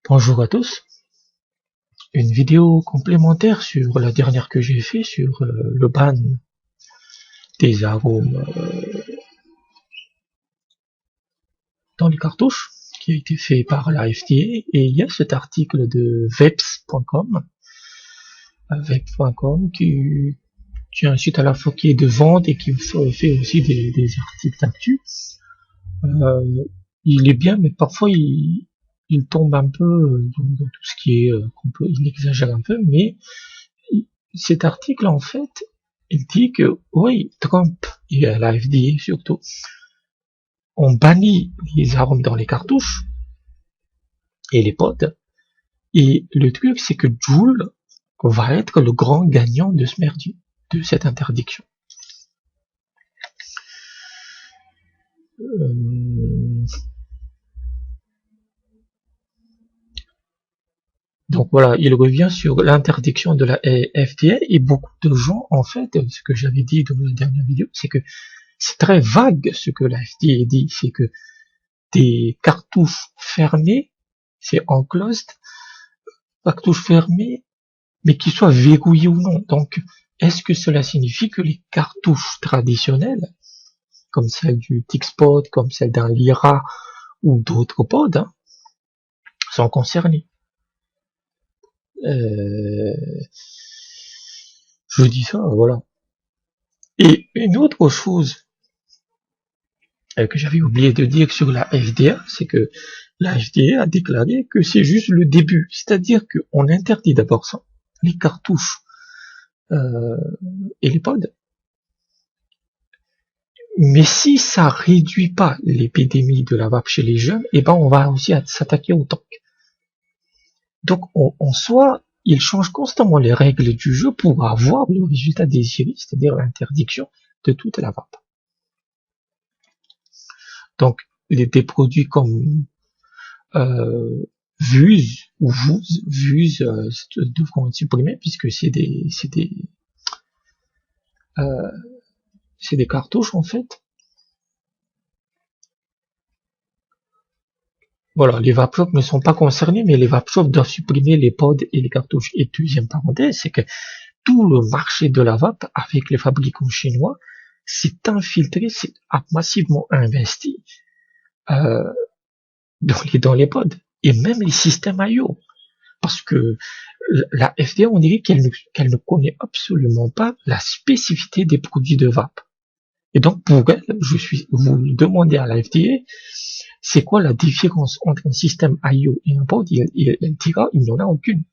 Bonjour à tous, une vidéo complémentaire sur la dernière que j'ai fait sur le ban des arômes dans les cartouches qui a été fait par la FDA, et il y a cet article de Vapes.com qui est un site à la fois qui est de vente et qui fait aussi des articles d'actu. Il est bien, mais parfois il tombe un peu dans tout ce qui est il exagère un peu, mais cet article en fait il dit que oui, Trump et la FDA surtout ont banni les arômes dans les cartouches et les pods, et le truc c'est que Juul va être le grand gagnant de ce merdier, de cette interdiction. Donc voilà, il revient sur l'interdiction de la FDA, et beaucoup de gens, en fait, ce que j'avais dit dans la dernière vidéo, c'est que c'est très vague ce que la FDA dit, c'est que des cartouches fermées, c'est enclosed, cartouches fermées, mais qui soient verrouillées ou non. Donc, est-ce que cela signifie que les cartouches traditionnelles, comme celle du Tixpod, comme celle d'un Lyra ou d'autres pods, sont concernées? Je dis ça, voilà. Et une autre chose que j'avais oublié de dire sur la FDA, c'est que la FDA a déclaré que c'est juste le début, c'est-à-dire qu'on interdit d'abord ça, les cartouches et les pods. Mais si ça réduit pas l'épidémie de la vape chez les jeunes, eh ben on va aussi s'attaquer au tank. Donc en soi, il change constamment les règles du jeu pour avoir le résultat désiré, c'est-à-dire l'interdiction de toute la vape. Donc des produits comme Vuse devront être supprimés, puisque c'est des cartouches en fait. Voilà, les vape shops ne sont pas concernés, mais les vape shops doivent supprimer les pods et les cartouches. Et deuxième parenthèse, c'est que tout le marché de la vape avec les fabricants chinois s'est infiltré, a massivement investi dans les pods et même les systèmes IO, parce que la FDA, on dirait qu'elle ne connaît absolument pas la spécificité des produits de vape. Et donc pour elle, vous demandez à la FDA c'est quoi la différence entre un système IO et un pod, elle dira il n'y en a aucune.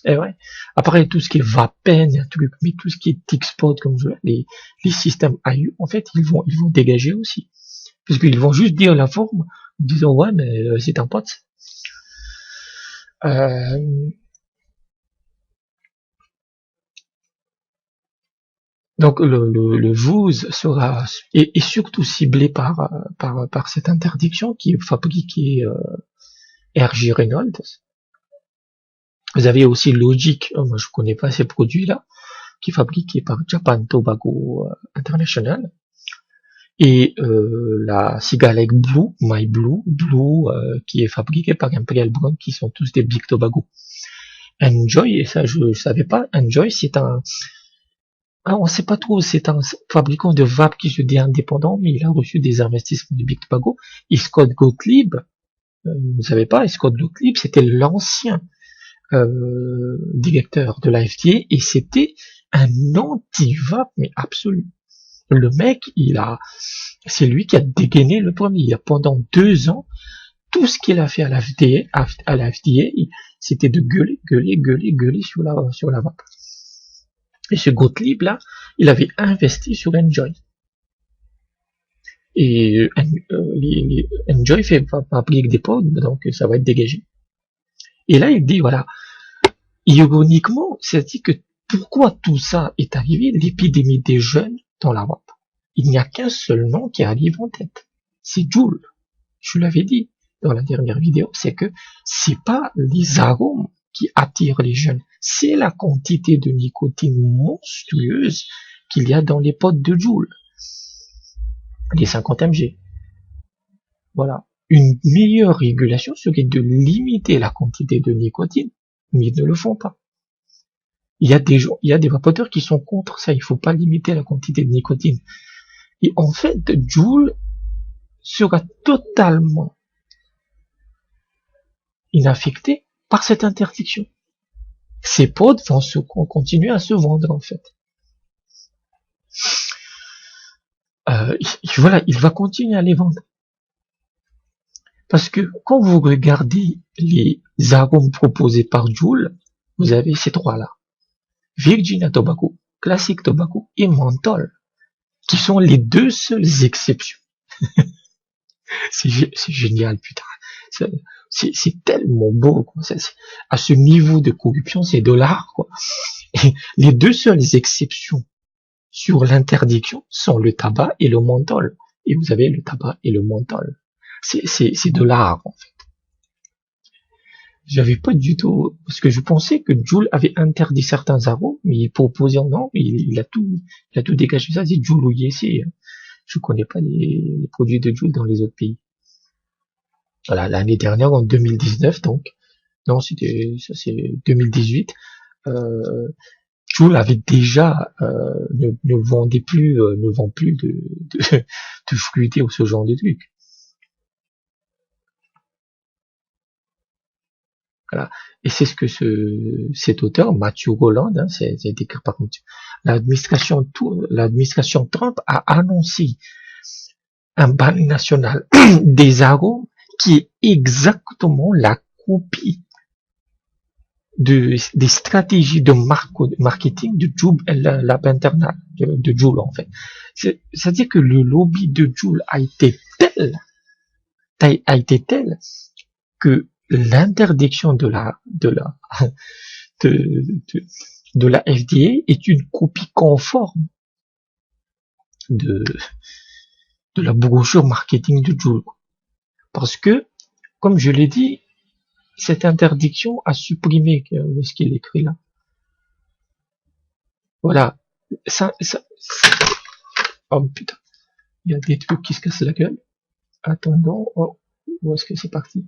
Et ouais. Après tout ce qui est Vapen, un truc, mais tout ce qui est Tixpod, comme je les systèmes IO, en fait ils vont dégager aussi, parce qu'ils vont juste dire la forme, en disant ouais mais c'est un pod. Donc le Vuse sera est surtout ciblé par cette interdiction qui est fabriquée RJ Reynolds. Vous avez aussi Logic, moi je connais pas ces produits-là, qui est fabriqué par Japan Tobacco International, et la Cigalec Blue, My Blue, qui est fabriqué par Imperial Brown, qui sont tous des Big Tobacco. Enjoy, et ça je savais pas, Enjoy c'est on sait pas trop, c'est un fabricant de vape qui se dit indépendant, mais il a reçu des investissements du Big Tobacco. Et Scott Gottlieb, vous savez pas, Scott Gottlieb c'était l'ancien directeur de la FDA, et c'était un anti-vape mais absolu. Le mec, c'est lui qui a dégainé le premier. Il a pendant 2 ans, tout ce qu'il a fait à la FDA, c'était de gueuler sur la vape. Et ce Gottlieb là, il avait investi sur Enjoy. Et Enjoy fabrique des pods, donc ça va être dégagé. Et là, il dit voilà, ironiquement, c'est-à-dire que pourquoi tout ça est arrivé, l'épidémie des jeunes dans la vape. Il n'y a qu'un seul nom qui arrive en tête, c'est Juul. Je l'avais dit dans la dernière vidéo, c'est que c'est pas les arômes qui attirent les jeunes, c'est la quantité de nicotine monstrueuse qu'il y a dans les pods de Juul, les 50 mg. Voilà. Une meilleure régulation serait de limiter la quantité de nicotine, mais ils ne le font pas. Il y a des vapoteurs qui sont contre ça, il faut pas limiter la quantité de nicotine. Et en fait, Juul sera totalement inaffecté par cette interdiction. Ces pods vont continuer à se vendre, en fait. Voilà, il va continuer à les vendre. Parce que quand vous regardez les arômes proposés par Juul, vous avez ces trois-là. Virginia Tobacco, Classic Tobacco et Menthol, qui sont les deux seules exceptions. C'est génial, putain. C'est tellement beau, quoi. À ce niveau de corruption, c'est de l'art, quoi. Et les deux seules exceptions sur l'interdiction sont le tabac et le menthol. Et vous avez le tabac et le menthol. C'est de l'art, en fait. J'avais pas du tout, parce que je pensais que Juul avait interdit certains arômes, mais il proposait non, il a tout dégagé. Ça, c'est Juul ou Yessi. Je connais pas les produits de Juul dans les autres pays. Voilà, l'année dernière, en 2019, donc. Non, c'est 2018. Juul avait déjà, ne vend plus de fruités ou ce genre de trucs. Voilà. Et c'est ce que cet auteur, Matthew Rolland, c'est écrit par contre, l'administration Trump a annoncé un ban national des arômes qui est exactement la copie des stratégies de marketing de Juul, l'app internal de Juul, en fait. C'est-à-dire que le lobby de Juul a été tel que l'interdiction de la FDA est une copie conforme de la brochure marketing de Juul. Parce que, comme je l'ai dit, cette interdiction a supprimé, où est-ce qu'il écrit là? Voilà. Oh putain. Il y a des trucs qui se cassent la gueule. Attendons. Oh, où est-ce que c'est parti?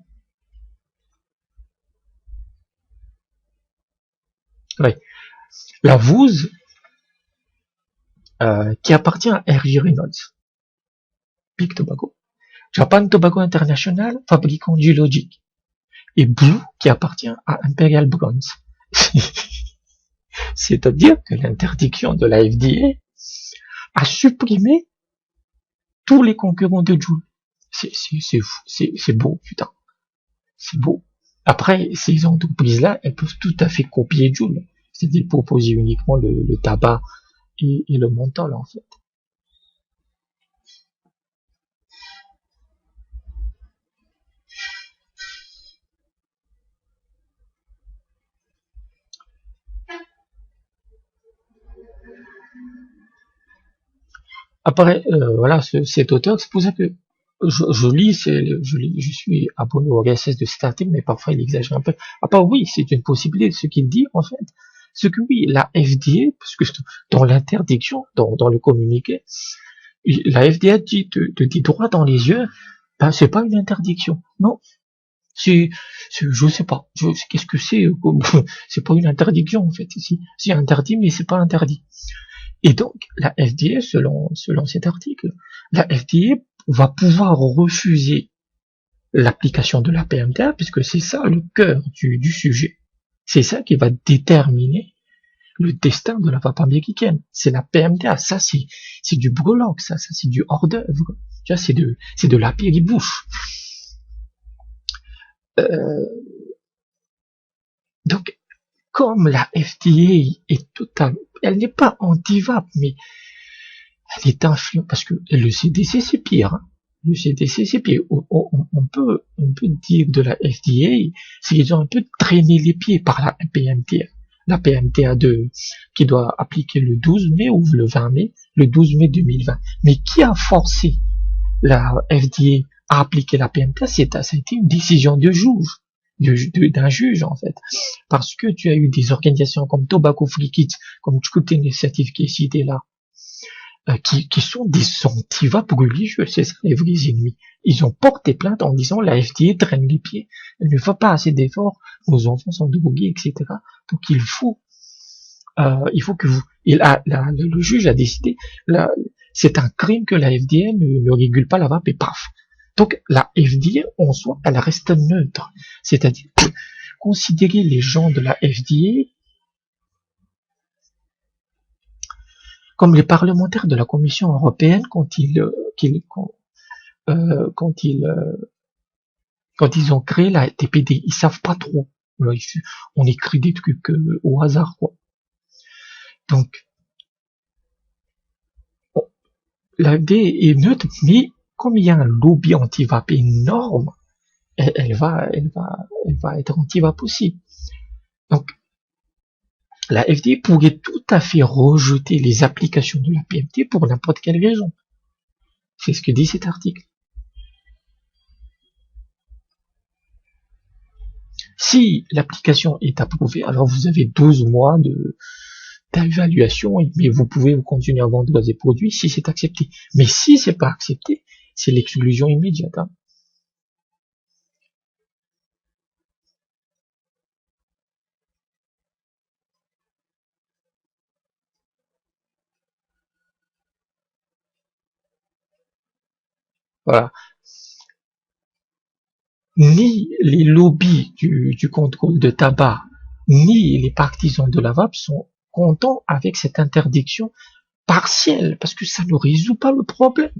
Ouais. La Vuse, qui appartient à R.J. Reynolds. Big Tobacco. Japan Tobacco International, fabricant du Logic. Et Blue, qui appartient à Imperial Brands. C'est-à-dire que l'interdiction de la FDA a supprimé tous les concurrents de Juul. C'est beau, putain. C'est beau. Après, ces entreprises-là, elles peuvent tout à fait copier Juul. C'est-à-dire proposer uniquement le tabac et le menthol, en fait. Après, voilà, cet auteur, c'est pour ça que je suis abonné au RSS de cet article, mais parfois il exagère un peu. Après, oui, c'est une possibilité de ce qu'il dit, en fait. Ce que oui, la FDA, parce que dans l'interdiction, dans le communiqué, la FDA te dit droit dans les yeux, ben, c'est pas une interdiction. Non. Je sais pas. Qu'est-ce que c'est? C'est pas une interdiction, en fait. C'est interdit, mais c'est pas interdit. Et donc, la FDA, selon cet article, la FDA va pouvoir refuser l'application de la PMTA, puisque c'est ça le cœur du sujet. C'est ça qui va déterminer le destin de la vape américaine. C'est la PMTA. Ça, c'est du breloque, ça c'est du hors d'œuvre. Tu vois, c'est de la péribouche. Donc, comme la FDA est totalement, elle n'est pas anti-vape, mais elle est influente, parce que le CDC c'est pire. Hein. Le CDC c'est pire. On peut dire de la FDA, c'est qu'ils ont un peu traîné les pieds par la PMTA. La PMTA qui doit appliquer le 12 mai ou le 20 mai, le 12 mai 2020. Mais qui a forcé la FDA à appliquer la PMTA? Ça a été une décision de juge. D'un juge, en fait. Parce que tu as eu des organisations comme Tobacco Free Kids, comme Script Initiative qui est cité là, qui sont des antivapes religieux, c'est ça les vrais ennemis. Ils ont porté plainte en disant la FDA traîne les pieds, elle ne fait pas assez d'efforts, nos enfants sont drogués, etc. Donc il faut que vous, le juge a décidé, c'est un crime que la FDA ne régule pas la vape et paf. Donc la FDA en soi, elle reste neutre, c'est-à-dire que considérer les gens de la FDA comme les parlementaires de la Commission européenne quand ils ont créé la TPD, ils savent pas trop. Là, on écrit des trucs au hasard, quoi. Donc, la FDA est neutre, mais comme il y a un lobby anti-vape énorme, elle va être anti-vape aussi. Donc, la FDA pourrait tout à fait rejeter les applications de la PMT pour n'importe quelle raison. C'est ce que dit cet article. Si l'application est approuvée, alors vous avez 12 mois d'évaluation, mais vous pouvez continuer à vendre des produits si c'est accepté. Mais si c'est pas accepté, c'est l'exclusion immédiate. Hein. Voilà. Ni les lobbies du contrôle de tabac, ni les partisans de la vape sont contents avec cette interdiction partielle, parce que ça ne résout pas le problème.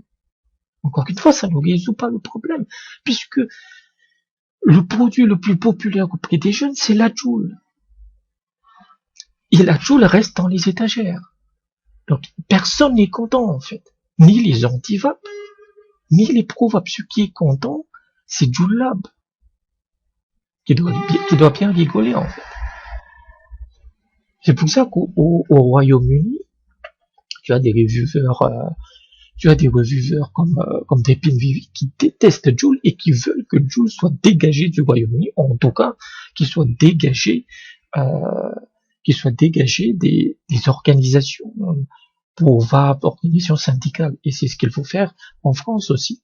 Encore une fois, ça ne résout pas le problème, puisque le produit le plus populaire auprès des jeunes, c'est la Joule. Et la Joule reste dans les étagères. Donc, personne n'est content, en fait. Ni les anti-vape, ni les pro-vape. Ce qui est content, c'est Joule Lab, qui doit bien rigoler, en fait. C'est pour ça qu'au Royaume-Uni, tu as des reviewers comme Dépine Vivi qui détestent Joule et qui veulent que Joule soit dégagé du Royaume-Uni, en tout cas, qu'il soit dégagé des organisations pour vape, organisations syndicales. Et c'est ce qu'il faut faire en France aussi.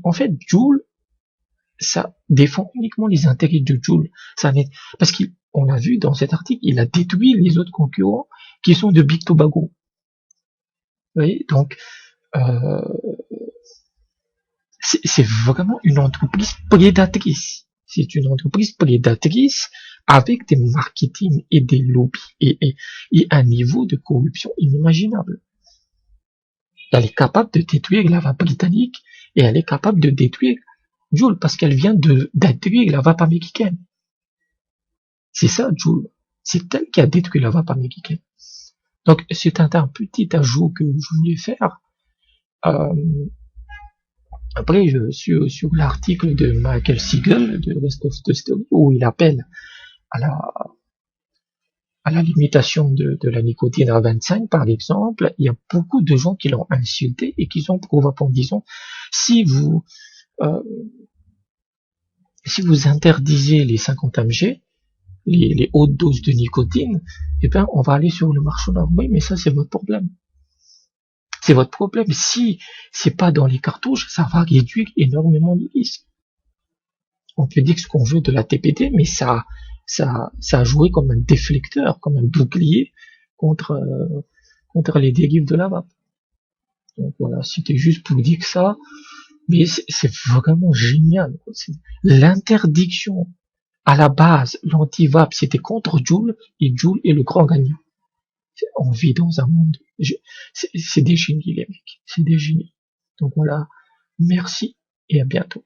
En fait, Joule, ça défend uniquement les intérêts de Joule. Parce qu'on a vu dans cet article, il a détruit les autres concurrents qui sont de Big Tobacco. Vous voyez, donc, c'est vraiment une entreprise prédatrice. C'est une entreprise prédatrice avec des marketing et des lobbies et un niveau de corruption inimaginable. Elle est capable de détruire la vape britannique et elle est capable de détruire Joule parce qu'elle vient de détruire la vape américaine. C'est ça, Joule. C'est elle qui a détruit la vape américaine. Donc, c'est un petit ajout que je voulais faire. Après, je suis sur l'article de Michael Siegel de Rest of the Story où il appelle à la limitation de la nicotine à 25, par exemple. Il y a beaucoup de gens qui l'ont insulté et qui sont pro en disant si vous interdisez les 50 mg, les hautes doses de nicotine, eh ben on va aller sur le marché noir. Oui, mais ça c'est votre problème. C'est votre problème. Si c'est pas dans les cartouches, ça va réduire énormément les risques. On peut dire ce qu'on veut de la TPD, mais ça a joué comme un déflecteur, comme un bouclier contre les dérives de la vape. Donc voilà, c'était juste pour dire ça, mais c'est vraiment génial. L'interdiction à la base, l'anti-vape, c'était contre Joule, et Joule est le grand gagnant. On vit dans un monde. C'est des génies, les mecs. C'est des génies. Donc voilà. Merci et à bientôt.